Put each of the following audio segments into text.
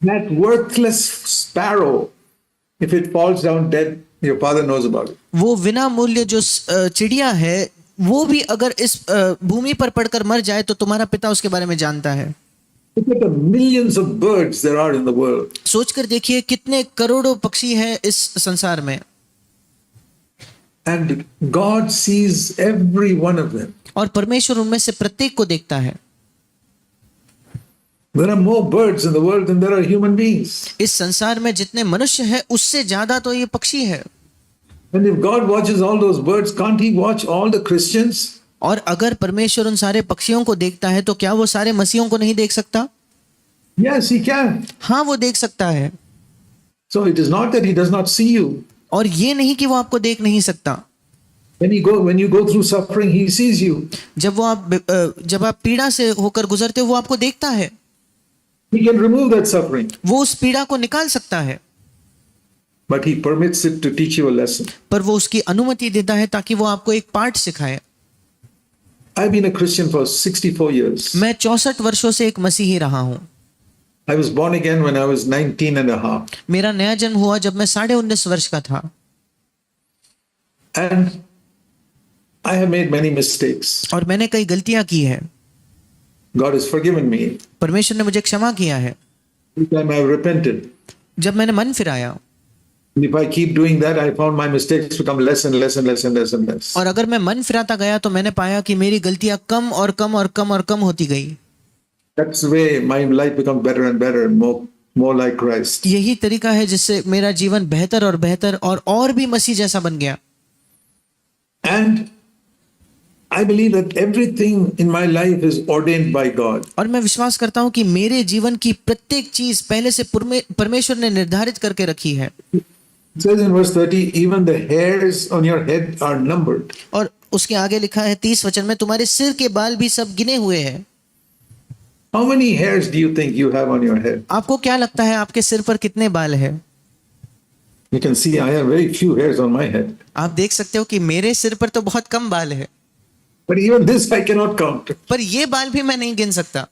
That worthless sparrow, if it falls down dead, your father knows about it. वो बिना मूल्य जो चिड़िया है, वो भी अगर इस भूमि पर पड़कर मर जाए तो तुम्हारा पिता उसके बारे में जानता है। Look at the millions of birds there are in the world. सोचकर देखिए कितने करोड़ों पक्षी हैं इस संसार में, And God sees every one of them. और परमेश्वर उनमें से प्रत्येक को देखता है। There are more birds in the world than there are human beings. इस संसार में जितने मनुष्य हैं उससे ज्यादा तो ये पक्षी है। And if God watches all those birds, can't He watch all the Christians? और अगर परमेश्वर उन सारे पक्षियों को देखता है तो क्या वो सारे मसीहों को नहीं देख सकता? Yes, He can. हाँ, वो देख सकता है। So it is not that He does not see you. और ये नहीं कि वो आपको देख नहीं सकता। When you go through suffering, He sees you. जब आप पीड़ा से होकर गुजरते हो वो आपको देखता है। He can remove that suffering, वो उस पीड़ा को निकाल सकता है, but He permits it to teach you a lesson. पर वो उसकी अनुमति देता है ताकि वो आपको एक पाठ सिखाए। I've been a Christian for 64 years. मैं 64 वर्षों से एक मसीही रहा हूँ। I was born again when I was 19 and a half. मेरा नया जन्म हुआ जब मैं 19.5 वर्ष का था। And I have made many mistakes. और मैंने कई गलतियां की है। God has forgiven me. परमेश्वर ने मुझे क्षमा किया है। Every time I have repented. जब मैंने मन फिराया, And if I keep doing that, I found my mistakes become less and less and less and less and less. और अगर मैं मन फिराता गया तो मैंने पाया कि मेरी गलतियां कम और कम और कम और कम होती गई। That's the way my life becomes better and better and more like Christ. यही तरीका है जिससे मेरा जीवन बेहतर और बेहतर और भी मसीह जैसा बन गया। And I believe that everything in my life is ordained by God. और मैं विश्वास करता हूं कि मेरे जीवन की प्रत्येक चीज पहले से परमेश्वर ने निर्धारित करके रखी है। It says in verse 30, even the hairs on your head are numbered. और उसके आगे लिखा है 30 वचन में, तुम्हारे सिर के बाल भी सब गिने हुए हैं। How many hairs do you think you have on your head? आपको क्या लगता है आपके सिर पर कितने बाल हैं? You can see I have very few hairs on my head. आप देख सकते हो कि मेरे सिर पर तो बहुत कम बाल है। But even this I cannot count. पर ये बाल भी मैं नहीं गिन सकता,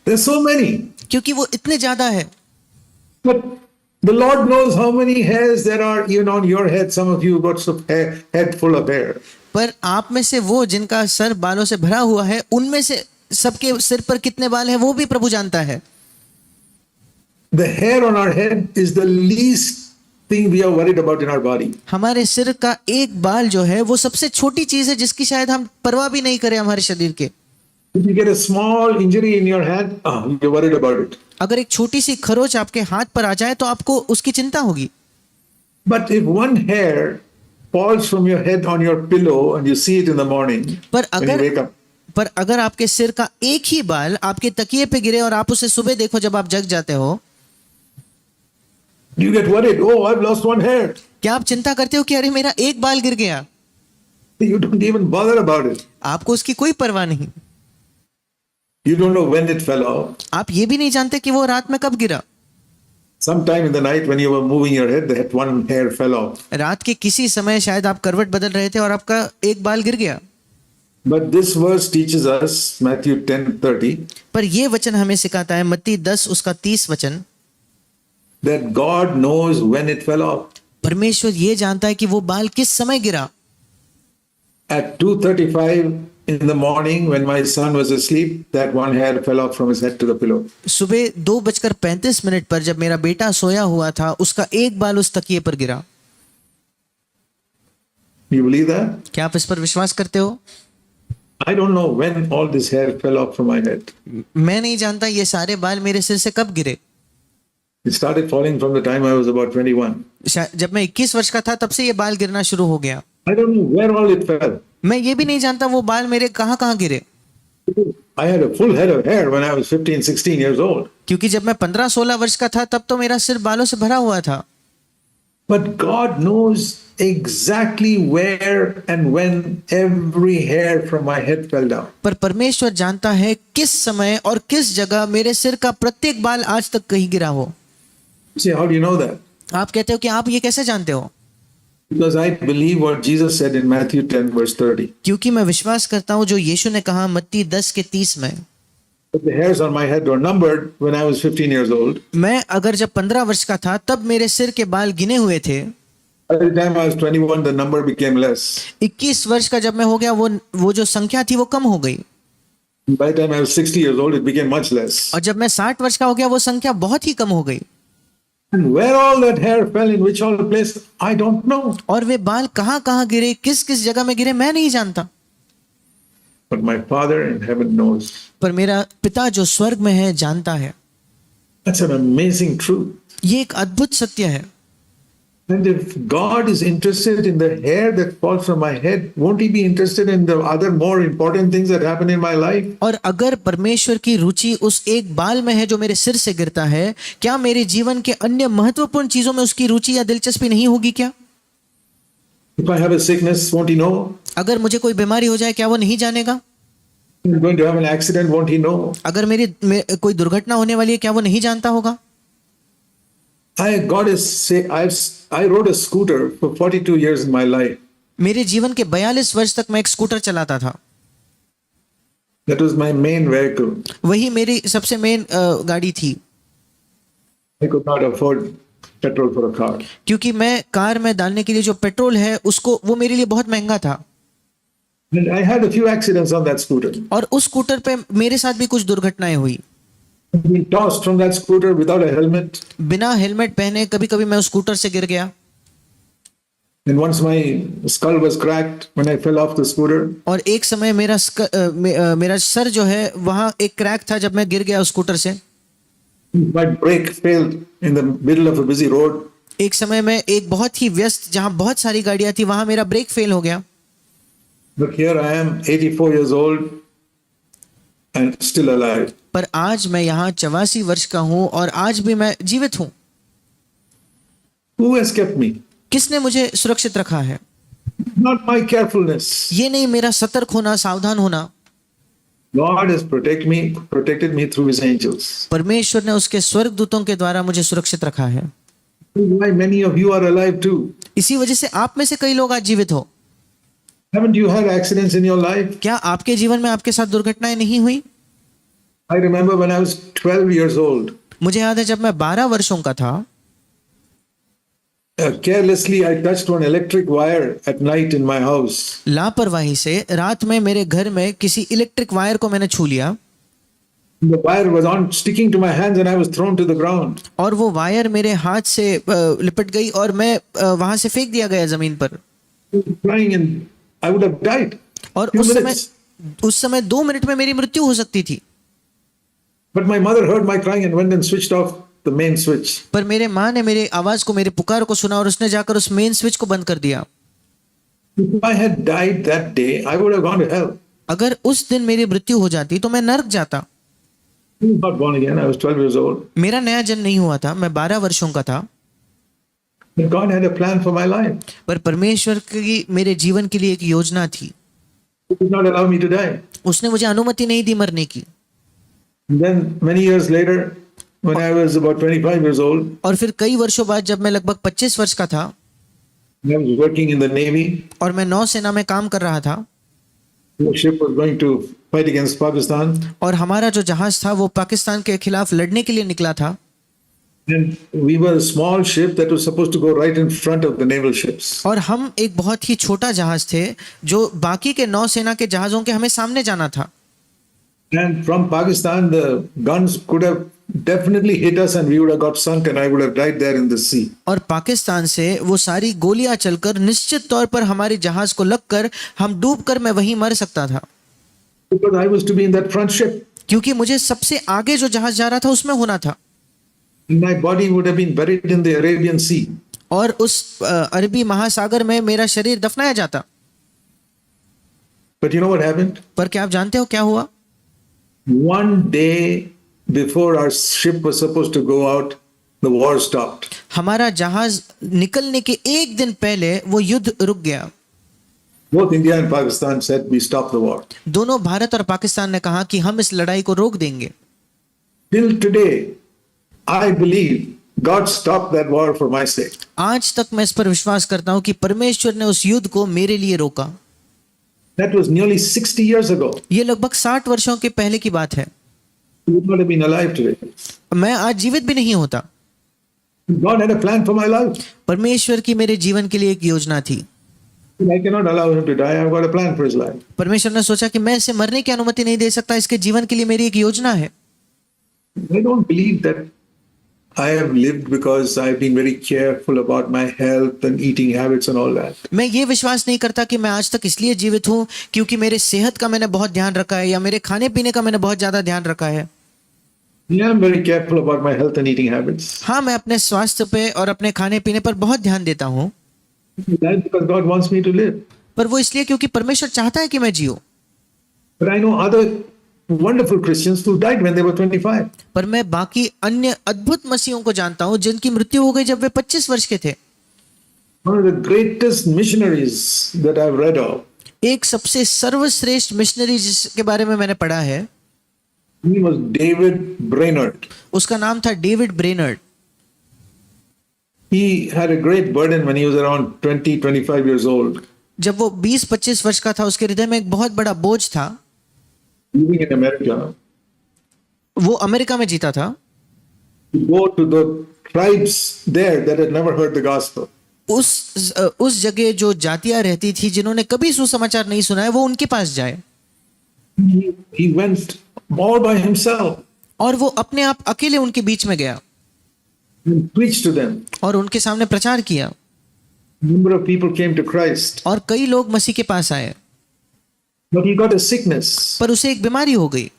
There's so many. क्योंकि वो इतने ज्यादा है। But the Lord knows how many hairs there are even on your head. Some of you got some head full of hair. पर आप में से वो जिनका सर बालों से भरा हुआ है, उनमें से सबके सिर पर कितने बाल हैं वो भी प्रभु जानता है। The hair on our head is the least thing we are worried about in our body. हमारे सिर का एक बाल जो है वो सबसे छोटी चीज है जिसकी शायद हम परवाह भी नहीं करें हमारे शरीर के। If you get a small injury in your hand, you're worried about it. अगर एक छोटी सी खरोच आपके हाथ पर आ जाए तो आपको उसकी चिंता होगी। But if one hair falls from your head on your pillow and you see it in the morning when you wake up. पर अगर आपके सिर का एक ही बाल आपके तकिए पे गिरे और आप उसे सुबह देखो जब आप जग जाते हो, you get worried. Oh, I've lost one hair. क्या आप चिंता करते हो कि अरे मेरा एक बाल गिर गया? You don't even bother about it. आपको उसकी कोई परवाह नहीं। You don't know when it fell off. आप ये भी नहीं जानते कि वो रात में कब गिरा। Sometime in the night when you were moving your head, that one hair fell off. रात के किसी समय शायद आप करवट बदल रहे थे और आपका एक बाल गिर गया। But this verse teaches us, Matthew 10:30, पर ये वचन हमें सिखाता है, मत्ती 10 उसका 30 वचन, that God knows when it fell off. परमेश्वर ये जानता है कि वो बाल किस समय गिरा। At 2:35 in the morning when my son was asleep, that one hair fell off from his head to the pillow. सुबह 2:35 पर जब मेरा बेटा सोया हुआ था, उसका एक बाल उस तकिए पर गिरा। You believe that? क्या आप इस पर विश्वास करते हो? I don't know when all this hair fell off from my head. मैं नहीं जानता ये सारे बाल मेरे सिर से कब गिरे। It started falling from the time I was about 21. जब मैं 21 वर्ष का था तब से ये बाल गिरना शुरू हो गया। I don't know where all it fell. मैं ये भी नहीं जानता वो बाल मेरे कहाँ गिरे। I had a full head of hair when I was 15, 16 years old. क्योंकि जब मैं 15-16 वर्ष का था तब तो मेरा सिर बालों से भरा हुआ था। But God knows exactly where and when every hair from my head fell down. पर परमेश्वर जानता है किस समय और किस जगह मेरे सिर का प्रत्येक बाल आज तक कहीं गिरा हो। See, how do you know that? आप कहते हो कि आप ये कैसे जानते हो? Because I believe what Jesus said in Matthew 10 verse 30. क्योंकि मैं विश्वास करता हूँ जो यीशु ने कहा मत्ती 10 के 30 में, But the hairs on my head were numbered when I was 15 years old. मैं अगर जब 15 वर्ष का था तब मेरे सिर के बाल गिने हुए थे। By the time I was 21, the number became less. 21 वर्ष का जब मैं हो गया वो जो संख्या थी वो कम हो गई। By the time I was 60 years old, it became much less. और जब मैं 60 वर्ष का हो गया वो संख्या बहुत ही कम हो गई। And where all that hair fell, in which all place, I don't know. और वे बाल कहाँ गिरे, किस किस जगह में गिरे, मैं नहीं जानता। But my Father in heaven knows. पर मेरा पिता जो स्वर्ग में है जानता है। That's an amazing truth. ये एक अद्भुत सत्य है। And if God is interested in the hair that falls from my head, won't He be interested in the other more important things that happen in my life? और अगर परमेश्वर की रुचि उस एक बाल में है जो मेरे सिर से गिरता है, क्या मेरे जीवन के अन्य महत्वपूर्ण चीजों में उसकी रुचि या दिलचस्पी नहीं होगी क्या? If I have a sickness, won't He know? अगर मुझे कोई बीमारी हो जाए क्या वो नहीं जानेगा? If I'm going to have an accident, won't He know? अगर कोई दुर्घटना होने वाली है क्या वो नहीं जानता होगा? I rode a scooter for 42 years in my life. मेरे जीवन के 42 वर्ष तक मैं एक स्कूटर चलाता था। That was my main vehicle. वही मेरी सबसे मेन गाड़ी थी। I could not afford petrol for a car. क्योंकि मैं कार में डालने के लिए जो पेट्रोल है उसको वो मेरे लिए बहुत महंगा था। And I had a few accidents on that scooter. और उस स्कूटर पे मेरे साथ भी कुछ दुर्घटनाएं हुई। Being tossed from that scooter without a helmet. बिना हेलमेट पहने कभी-कभी मैं उस स्कूटर से गिर गया। And once my skull was cracked when I fell off the scooter. और एक समय मेरा सर जो है वहां एक क्रैक था जब मैं गिर गया उस स्कूटर से। My brake failed in the middle of a busy road. एक समय में एक बहुत ही व्यस्त जहां बहुत सारी गाड़ियां थी वहां मेरा ब्रेक फेल हो गया। But here I am, 84 years old and still alive. पर आज मैं यहाँ 84 वर्ष का हूँ और आज भी मैं जीवित हूँ। Who has kept me? किसने मुझे सुरक्षित रखा है? Not my carefulness. ये नहीं मेरा सतर्क होना, सावधान होना। God has protected me through His angels. परमेश्वर ने उसके स्वर्गदूतों के द्वारा मुझे सुरक्षित रखा है। Why many of you are alive too? इसी वजह से आप में से कई लोग आज जीवित हो। Haven't you had accidents in your life? क्या आपके जीवन में आपके साथ दुर्घटनाएं नहीं हुई? I remember when I was 12 years old. मुझे याद है जब मैं 12 वर्षों का था। Carelessly I touched one electric wire at night in my house. लापरवाही से रात में मेरे घर में किसी इलेक्ट्रिक वायर को मैंने छू लिया। The wire was on sticking to my hands and I was thrown to the ground. और वो वायर मेरे हाथ से लिपट गई और मैं वहां से फेंक दिया गया जमीन पर। Crying and I would have died. और Few उस समय 2 मिनट में मेरी मृत्यु हो सकती थी। But my mother heard my crying and went and switched off the main switch. पर मेरे माँ ने मेरे आवाज को, मेरे पुकार को सुना और उसने जाकर उस मेन स्विच को बंद कर दिया। If I had died that day, I would have gone to hell. अगर उस दिन मेरी मृत्यु हो जाती तो मैं नरक जाता। I was not born again. I was 12 years old. मेरा नया जन्म नहीं हुआ था, मैं 12 वर्षों का था। But God had a plan for my life. पर परमेश्वर की मेरे जीवन के लिए एक योजना थी। He did not allow me to die. उसने मुझे अनुमति नहीं दी मरने की। And then many years later, when I was about 25 years old, और फिर कई वर्षों बाद जब मैं लगभग 25 वर्ष का था, I was working in the Navy. और मैं नौसेना में काम कर रहा था। The ship was going to fight against Pakistan. और हमारा जो जहाज था वो पाकिस्तान के खिलाफ लड़ने के लिए निकला था। And we were a small ship that was supposed to go right in front of the naval ships. और हम एक बहुत ही छोटा जहाज थे जो बाकी के नौसेना के जहाजों के हमें सामने जाना था। And from Pakistan, the guns could have definitely hit us and we would have got sunk and I would have died there in the sea. और पाकिस्तान से वो सारी गोलियां चलकर निश्चित तौर पर हमारे जहाज को लगकर हम डूबकर मैं वहीं मर सकता था। Because I was to be in that front ship. क्योंकि मुझे सबसे आगे जो जहाज जा रहा था उसमें होना था। My body would have been buried in the Arabian Sea. और उस अरबी महासागर में मेरा शरीर दफनाया जाता। But you know what happened? पर क्या आप जानते हो क्या हुआ? One day before our ship was supposed to go out, the war stopped. हमारा जहाज निकलने के एक दिन पहले वो युद्ध रुक गया। Both India and Pakistan said we stop the war. दोनों भारत और पाकिस्तान ने कहा कि हम इस लड़ाई को रोक देंगे। Till today, I believe God stopped that war for my sake. आज तक मैं इस पर विश्वास करता हूं कि परमेश्वर ने उस युद्ध को मेरे लिए रोका। That was nearly 60 years ago. ये लगभग 60 वर्षों के पहले की बात है। I would not have been alive today. मैं आज जीवित भी नहीं होता। God had a plan for my life. परमेश्वर की मेरे जीवन के लिए एक योजना थी। I cannot allow him to die. I've got a plan for his life. परमेश्वर ने सोचा कि मैं इसे मरने की अनुमति नहीं दे सकता, इसके जीवन के लिए मेरी एक योजना है। I don't believe that I have lived because I've been very careful about my health and eating habits and all that. मैं ये विश्वास नहीं करता कि मैं आज तक इसलिए जीवित हूँ क्योंकि मेरे सेहत का मैंने बहुत ध्यान रखा है या मेरे खाने पीने का मैंने बहुत ज्यादा ध्यान रखा है। Yeah, I'm very careful about my health and eating habits. हाँ, मैं अपने स्वास्थ्य पे और अपने खाने पीने पर बहुत ध्यान देता हूँ। That's because God wants me to live. पर वो इसलिए क्योंकि परमेश्वर चाहता है कि मैं जीऊं। But I know other wonderful Christians who died when they were 25. पर मैं बाकी अन्य अद्भुत मसीहों को जानता हूँ जिनकी मृत्यु हो गई जब वे 25 वर्ष के थे। One of the greatest missionaries that I've read of, एक सबसे सर्वश्रेष्ठ मिशनरी जिसके बारे में मैंने पढ़ा है, he was David Brainerd. उसका नाम था David Brainerd. He had a great burden when he was around 20-25 years old, जब वो 20-25 वर्ष का था, उसके हृदय में एक बहुत बड़ा बोझ था। living in America, वो अमेरिका में जीता था। to go to the tribes there that had never heard the gospel. उस जगह जो जातियां रहती थी जिन्होंने कभी सुसमाचार नहीं सुना है, वो उनके पास जाए। He went all by himself और वो अपने आप अकेले उनके बीच में गया and preached to them. और उनके सामने प्रचार किया A number of people came to Christ, और कई लोग मसीह के पास आए। but he got a sickness. पर उसे एक बीमारी हो गई।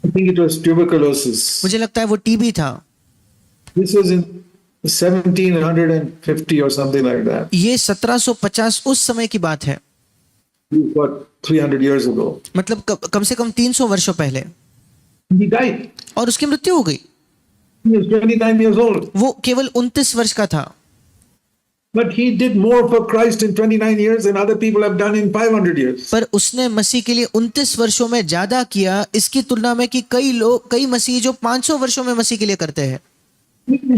I think it was tuberculosis. मुझे लगता है वो टीबी था। This was in 1750 or something like that. ये 1750 उस समय की बात है, What, 300 years ago. मतलब कम से कम 300 वर्षों पहले। He died. और उसकी मृत्यु हो गई। He was 29 years old. वो केवल 29 वर्ष का था। But he did more for Christ in 29 years than other people have done in 500 years. पर उसने मसीह के लिए 29 वर्षों में ज्यादा किया इसकी तुलना में कि कई मसीह जो 500 वर्षों में मसीह के लिए करते हैं।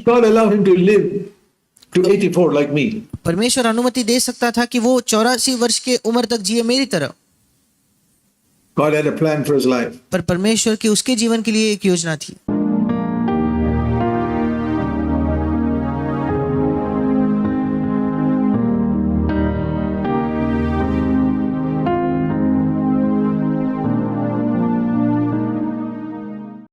God allowed him to live to 84 like me. परमेश्वर अनुमति दे सकता था कि वो 84 वर्ष के उम्र तक जिए मेरी तरह। God had a plan for his life. पर परमेश्वर की उसके जीवन के लिए एक योजना थी।